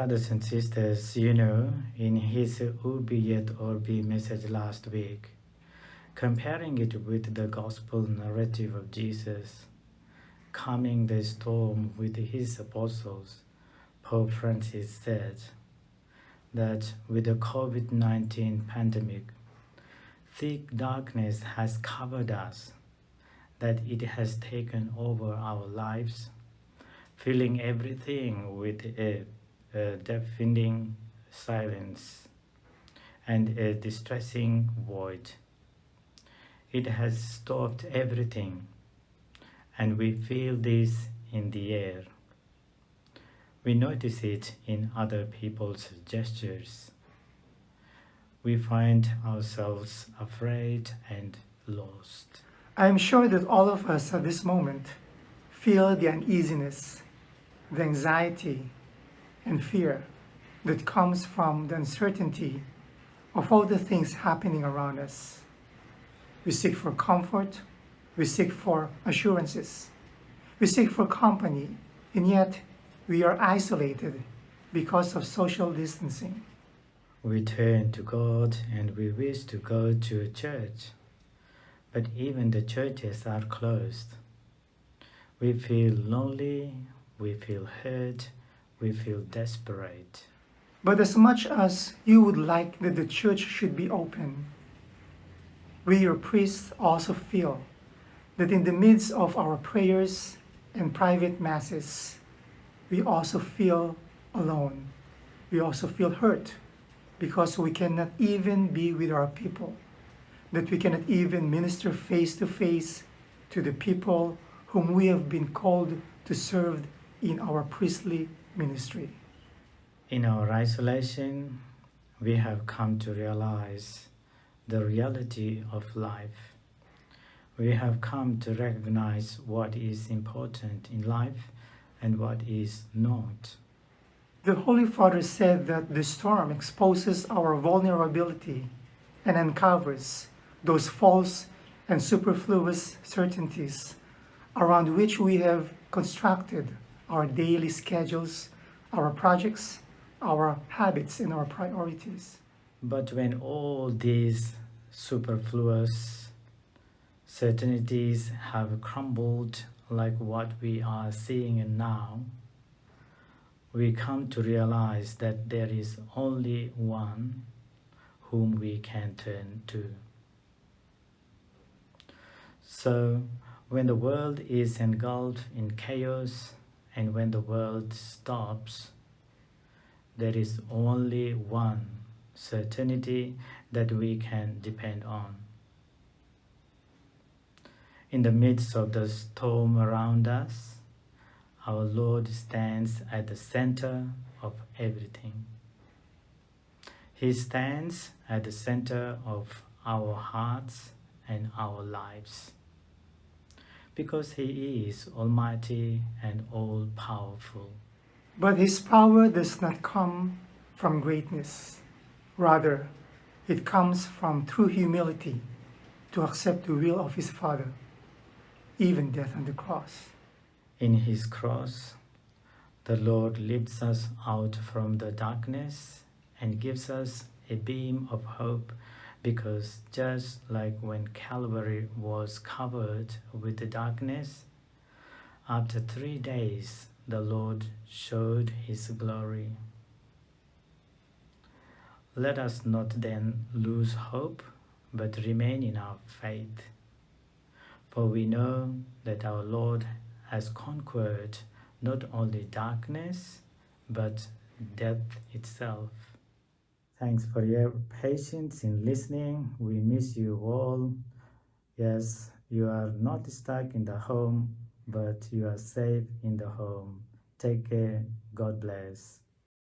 Brothers and sisters, in his Ubi et Orbi message last week, comparing it with the gospel narrative of Jesus calming the storm with his apostles, Pope Francis said that with the COVID-19 pandemic, thick darkness has covered us, that it has taken over our lives, filling everything with a deafening silence and a distressing void. It has stopped everything, and we feel this in the air. We notice it in other people's gestures. We find ourselves afraid and lost. I am sure that all of us at this moment feel the uneasiness, the anxiety, and fear that comes from the uncertainty of all the things happening around us. We seek for comfort, we seek for assurances, we seek for company, and yet we are isolated because of social distancing. We turn to God and we wish to go to a church, but even the churches are closed. We feel lonely, we feel hurt, we feel desperate. But as much as you would like that the church should be open, we, your priests, also feel that in the midst of our prayers and private masses, we also feel alone. We also feel hurt because we cannot even be with our people, that we cannot even minister face to face to the people whom we have been called to serve in our priestly ministry. In our isolation, we have come to realize the reality of life. We have come to recognize what is important in life and what is not. The Holy Father said that the storm exposes our vulnerability and uncovers those false and superfluous certainties around which we have constructed our daily schedules, our projects, our habits, and our priorities. But when all these superfluous certainties have crumbled like what we are seeing now, we come to realize that there is only one whom we can turn to. So, when the world is engulfed in chaos and when the world stops, there is only one certainty that we can depend on. In the midst of the storm around us, our Lord stands at the center of everything. He stands at the center of our hearts and our lives, because He is almighty and all-powerful. But His power does not come from greatness. Rather, it comes from true humility to accept the will of His Father, even death on the cross. In His cross, the Lord lifts us out from the darkness and gives us a beam of hope, because just like when Calvary was covered with the darkness, after 3 days the Lord showed His glory. Let us not then lose hope, but remain in our faith, for we know that our Lord has conquered not only darkness, but death itself. Thanks for your patience in listening. We miss you all. Yes, you are not stuck in the home, but you are safe in the home. Take care. God bless.